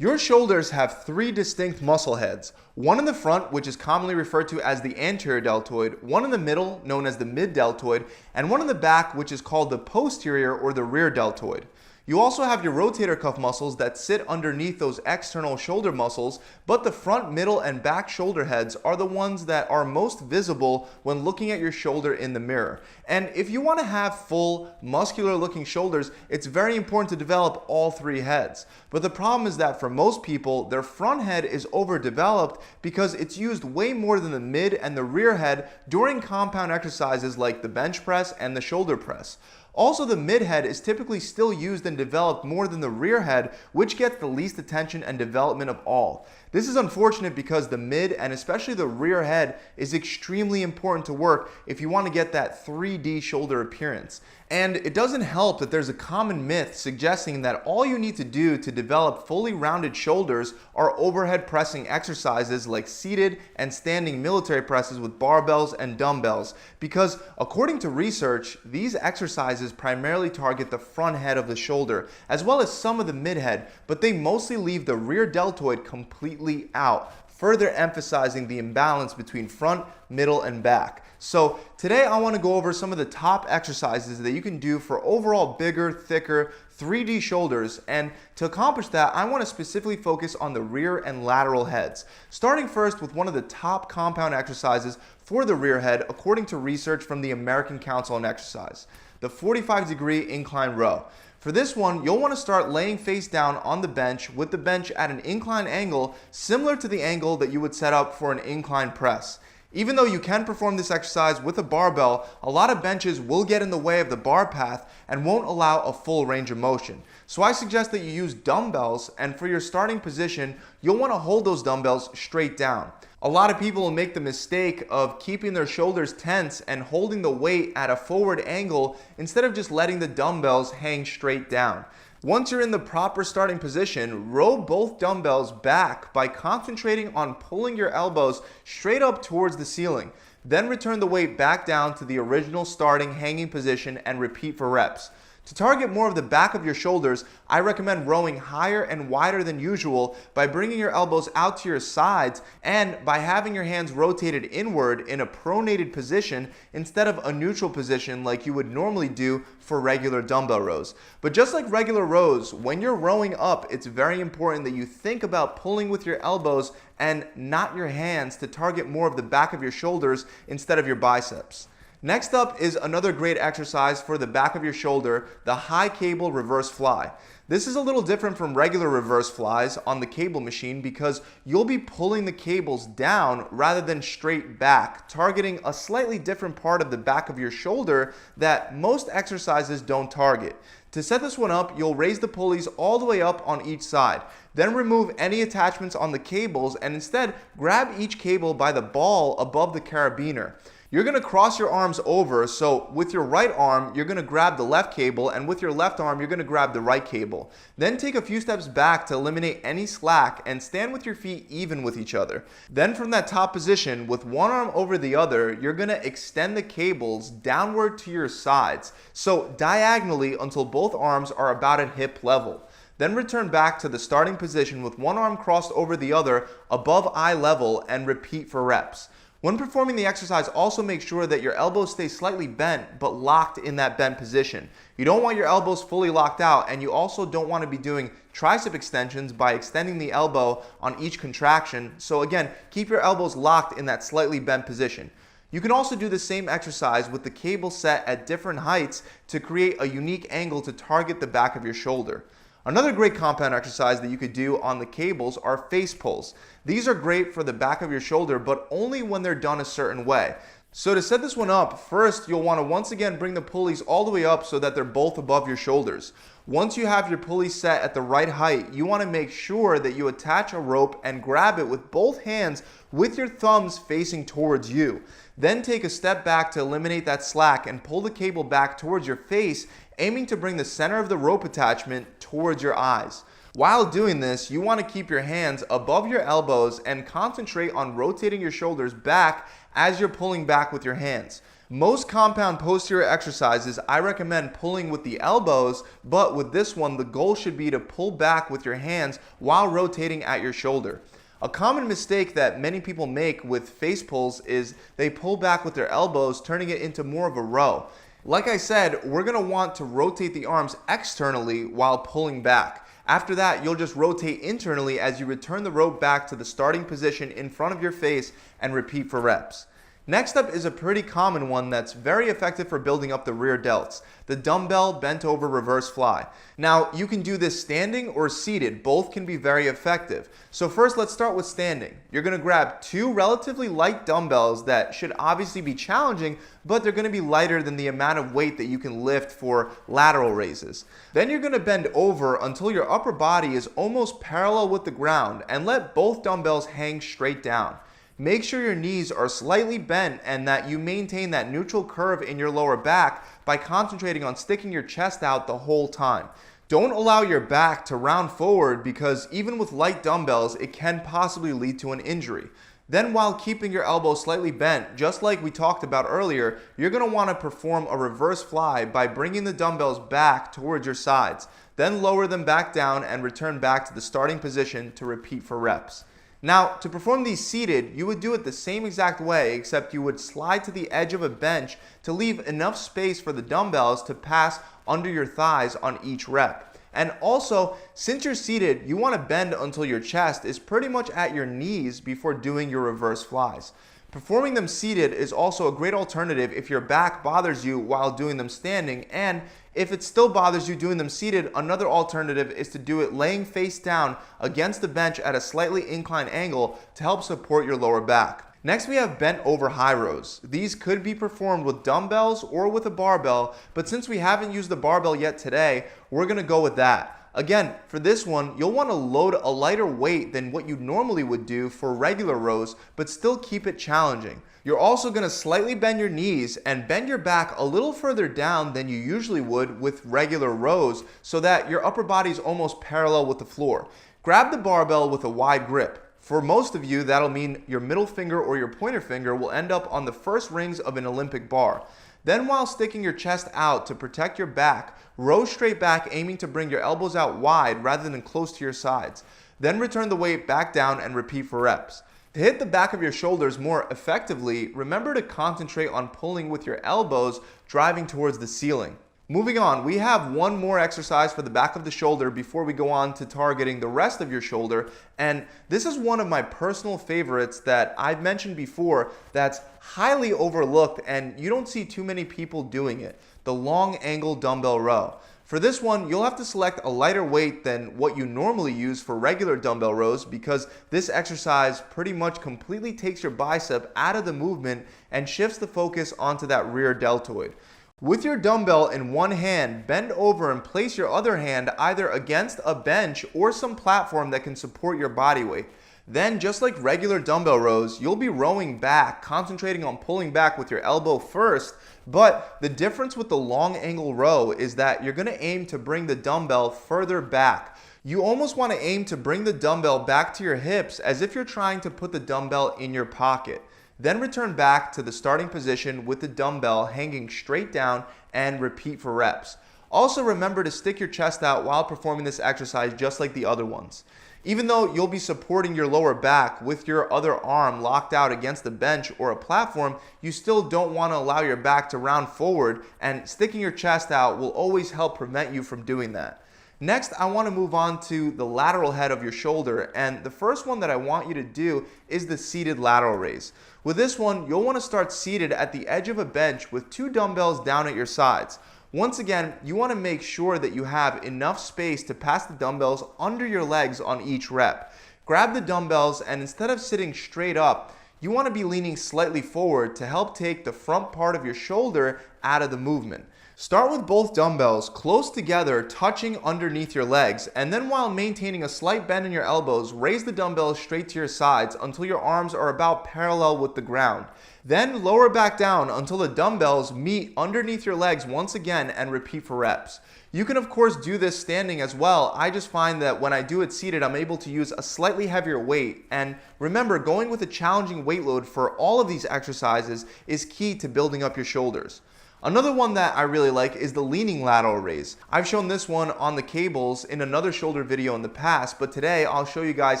Your shoulders have three distinct muscle heads, one in the front, which is commonly referred to as the anterior deltoid, one in the middle, known as the mid-deltoid, and one in the back, which is called the posterior or the rear deltoid. You also have your rotator cuff muscles that sit underneath those external shoulder muscles, but the front, middle, and back shoulder heads are the ones that are most visible when looking at your shoulder in the mirror. And if you want to have full, muscular looking shoulders, it's very important to develop all three heads. But the problem is that for most people, their front head is overdeveloped because it's used way more than the mid and the rear head during compound exercises like the bench press and the shoulder press. Also, the mid head is typically still used and developed more than the rear head, which gets the least attention and development of all. This is unfortunate because the mid and especially the rear head is extremely important to work if you want to get that 3D shoulder appearance. And it doesn't help that there's a common myth suggesting that all you need to do to develop fully rounded shoulders are overhead pressing exercises like seated and standing military presses with barbells and dumbbells, because according to research, these exercises primarily target the front head of the shoulder as well as some of the mid head, but they mostly leave the rear deltoid completely out, further emphasizing the imbalance between front, middle, and back. So today I want to go over some of the top exercises that you can do for overall bigger, thicker, 3D shoulders, and to accomplish that, I want to specifically focus on the rear and lateral heads. Starting first with one of the top compound exercises for the rear head according to research from the American Council on Exercise, the 45-degree incline row. For this one, you'll want to start laying face down on the bench with the bench at an incline angle similar to the angle that you would set up for an incline press. Even though you can perform this exercise with a barbell, a lot of benches will get in the way of the bar path and won't allow a full range of motion. So I suggest that you use dumbbells, and for your starting position, you'll want to hold those dumbbells straight down. A lot of people will make the mistake of keeping their shoulders tense and holding the weight at a forward angle instead of just letting the dumbbells hang straight down. Once you're in the proper starting position, row both dumbbells back by concentrating on pulling your elbows straight up towards the ceiling. Then return the weight back down to the original starting hanging position and repeat for reps. To target more of the back of your shoulders, I recommend rowing higher and wider than usual by bringing your elbows out to your sides and by having your hands rotated inward in a pronated position instead of a neutral position like you would normally do for regular dumbbell rows. But just like regular rows, when you're rowing up, it's very important that you think about pulling with your elbows and not your hands to target more of the back of your shoulders instead of your biceps. Next up is another great exercise for the back of your shoulder, the high cable reverse fly. This is a little different from regular reverse flies on the cable machine because you'll be pulling the cables down rather than straight back, targeting a slightly different part of the back of your shoulder that most exercises don't target. To set this one up, you'll raise the pulleys all the way up on each side. Then remove any attachments on the cables and instead grab each cable by the ball above the carabiner. You're going to cross your arms over, so with your right arm, you're going to grab the left cable, and with your left arm, you're going to grab the right cable. Then take a few steps back to eliminate any slack and stand with your feet even with each other. Then from that top position, with one arm over the other, you're going to extend the cables downward to your sides, so diagonally until both arms are about at hip level. Then return back to the starting position with one arm crossed over the other above eye level and repeat for reps. When performing the exercise, also make sure that your elbows stay slightly bent but locked in that bent position. You don't want your elbows fully locked out, and you also don't want to be doing tricep extensions by extending the elbow on each contraction. So again, keep your elbows locked in that slightly bent position. You can also do the same exercise with the cable set at different heights to create a unique angle to target the back of your shoulder. Another great compound exercise that you could do on the cables are face pulls. These are great for the back of your shoulder, but only when they're done a certain way. So to set this one up, first you'll want to once again bring the pulleys all the way up so that they're both above your shoulders. Once you have your pulleys set at the right height, you want to make sure that you attach a rope and grab it with both hands with your thumbs facing towards you. Then take a step back to eliminate that slack and pull the cable back towards your face, aiming to bring the center of the rope attachment towards your eyes. While doing this, you want to keep your hands above your elbows and concentrate on rotating your shoulders back as you're pulling back with your hands. Most compound posterior exercises, I recommend pulling with the elbows, but with this one, the goal should be to pull back with your hands while rotating at your shoulder. A common mistake that many people make with face pulls is they pull back with their elbows, turning it into more of a row. Like I said, we're going to want to rotate the arms externally while pulling back. After that, you'll just rotate internally as you return the rope back to the starting position in front of your face and repeat for reps. Next up is a pretty common one that's very effective for building up the rear delts, the dumbbell bent over reverse fly. Now, you can do this standing or seated. Both can be very effective. So first, let's start with standing. You're going to grab two relatively light dumbbells that should obviously be challenging, but they're going to be lighter than the amount of weight that you can lift for lateral raises. Then you're going to bend over until your upper body is almost parallel with the ground and let both dumbbells hang straight down. Make sure your knees are slightly bent and that you maintain that neutral curve in your lower back by concentrating on sticking your chest out the whole time. Don't allow your back to round forward because even with light dumbbells, it can possibly lead to an injury. Then while keeping your elbows slightly bent, just like we talked about earlier, you're going to want to perform a reverse fly by bringing the dumbbells back towards your sides. Then lower them back down and return back to the starting position to repeat for reps. Now, to perform these seated, you would do it the same exact way, except you would slide to the edge of a bench to leave enough space for the dumbbells to pass under your thighs on each rep. And also, since you're seated, you want to bend until your chest is pretty much at your knees before doing your reverse flies. Performing them seated is also a great alternative if your back bothers you while doing them standing, and if it still bothers you doing them seated, another alternative is to do it laying face down against the bench at a slightly inclined angle to help support your lower back. Next, we have bent over high rows. These could be performed with dumbbells or with a barbell, but since we haven't used the barbell yet today, we're going to go with that. Again, for this one, you'll want to load a lighter weight than what you normally would do for regular rows, but still keep it challenging. You're also going to slightly bend your knees and bend your back a little further down than you usually would with regular rows so that your upper body is almost parallel with the floor. Grab the barbell with a wide grip. For most of you, that'll mean your middle finger or your pointer finger will end up on the first rings of an Olympic bar. Then while sticking your chest out to protect your back, row straight back, aiming to bring your elbows out wide rather than close to your sides. Then return the weight back down and repeat for reps. To hit the back of your shoulders more effectively, remember to concentrate on pulling with your elbows, driving towards the ceiling. Moving on, we have one more exercise for the back of the shoulder before we go on to targeting the rest of your shoulder. And this is one of my personal favorites that I've mentioned before that's highly overlooked and you don't see too many people doing it, the long angle dumbbell row. For this one, you'll have to select a lighter weight than what you normally use for regular dumbbell rows because this exercise pretty much completely takes your bicep out of the movement and shifts the focus onto that rear deltoid. With your dumbbell in one hand, bend over and place your other hand either against a bench or some platform that can support your body weight. Then, just like regular dumbbell rows, you'll be rowing back, concentrating on pulling back with your elbow first, but the difference with the long angle row is that you're going to aim to bring the dumbbell further back. You almost want to aim to bring the dumbbell back to your hips as if you're trying to put the dumbbell in your pocket. Then return back to the starting position with the dumbbell hanging straight down and repeat for reps. Also remember to stick your chest out while performing this exercise just like the other ones. Even though you'll be supporting your lower back with your other arm locked out against the bench or a platform, you still don't want to allow your back to round forward, and sticking your chest out will always help prevent you from doing that. Next, I want to move on to the lateral head of your shoulder, and the first one that I want you to do is the seated lateral raise. With this one, you'll want to start seated at the edge of a bench with two dumbbells down at your sides. Once again, you want to make sure that you have enough space to pass the dumbbells under your legs on each rep. Grab the dumbbells and instead of sitting straight up, you want to be leaning slightly forward to help take the front part of your shoulder out of the movement. Start with both dumbbells close together, touching underneath your legs, and then while maintaining a slight bend in your elbows, raise the dumbbells straight to your sides until your arms are about parallel with the ground. Then lower back down until the dumbbells meet underneath your legs once again and repeat for reps. You can of course do this standing as well. I just find that when I do it seated, I'm able to use a slightly heavier weight. And remember, going with a challenging weight load for all of these exercises is key to building up your shoulders. Another one that I really like is the leaning lateral raise. I've shown this one on the cables in another shoulder video in the past, but today I'll show you guys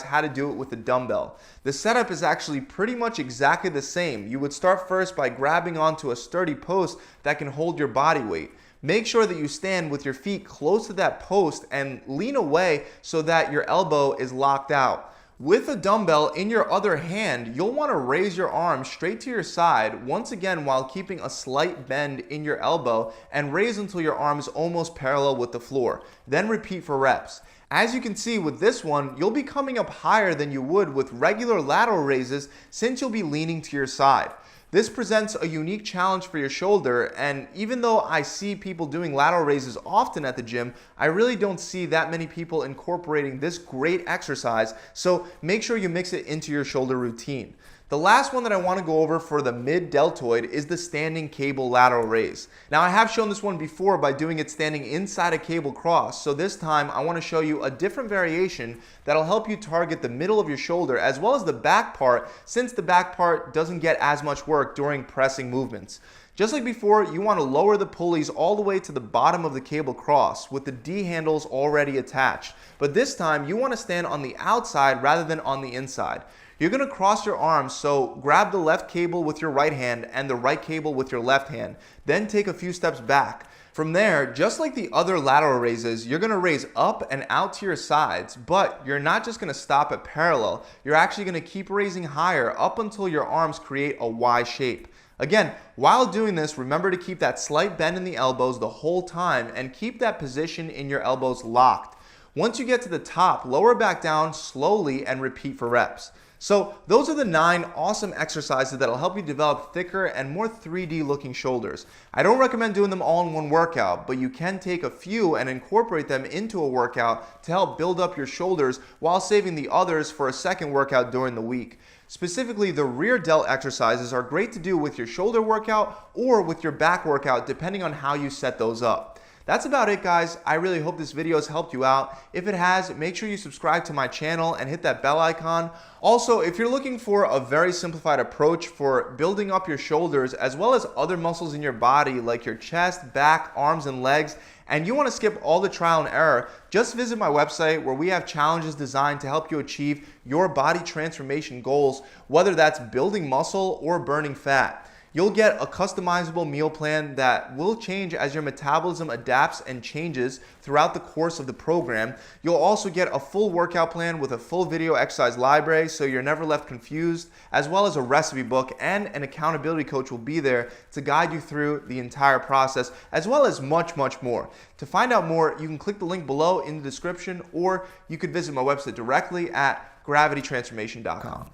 how to do it with a dumbbell. The setup is actually pretty much exactly the same. You would start first by grabbing onto a sturdy post that can hold your body weight. Make sure that you stand with your feet close to that post and lean away so that your elbow is locked out. With a dumbbell in your other hand, you'll want to raise your arm straight to your side, once again while keeping a slight bend in your elbow, and raise until your arm is almost parallel with the floor. Then repeat for reps. As you can see with this one, you'll be coming up higher than you would with regular lateral raises since you'll be leaning to your side. This presents a unique challenge for your shoulder, and even though I see people doing lateral raises often at the gym, I really don't see that many people incorporating this great exercise, so make sure you mix it into your shoulder routine. The last one that I want to go over for the mid-deltoid is the standing cable lateral raise. Now I have shown this one before by doing it standing inside a cable cross, so this time I want to show you a different variation that'll help you target the middle of your shoulder as well as the back part, since the back part doesn't get as much work during pressing movements. Just like before, you want to lower the pulleys all the way to the bottom of the cable cross with the D handles already attached, but this time you want to stand on the outside rather than on the inside. You're going to cross your arms, so grab the left cable with your right hand and the right cable with your left hand. Then take a few steps back. From there, just like the other lateral raises, you're going to raise up and out to your sides, but you're not just going to stop at parallel. You're actually going to keep raising higher up until your arms create a Y shape. Again, while doing this, remember to keep that slight bend in the elbows the whole time and keep that position in your elbows locked. Once you get to the top, lower back down slowly and repeat for reps. So those are the 9 awesome exercises that'll help you develop thicker and more 3D looking shoulders. I don't recommend doing them all in one workout, but you can take a few and incorporate them into a workout to help build up your shoulders while saving the others for a second workout during the week. Specifically, the rear delt exercises are great to do with your shoulder workout or with your back workout, depending on how you set those up. That's about it, guys. I really hope this video has helped you out. If it has, make sure you subscribe to my channel and hit that bell icon. Also, if you're looking for a very simplified approach for building up your shoulders as well as other muscles in your body like your chest, back, arms, and legs, and you want to skip all the trial and error, just visit my website where we have challenges designed to help you achieve your body transformation goals, whether that's building muscle or burning fat. You'll get a customizable meal plan that will change as your metabolism adapts and changes throughout the course of the program. You'll also get a full workout plan with a full video exercise library so you're never left confused, as well as a recipe book, and an accountability coach will be there to guide you through the entire process, as well as much, much more. To find out more, you can click the link below in the description, or you could visit my website directly at gravitytransformation.com.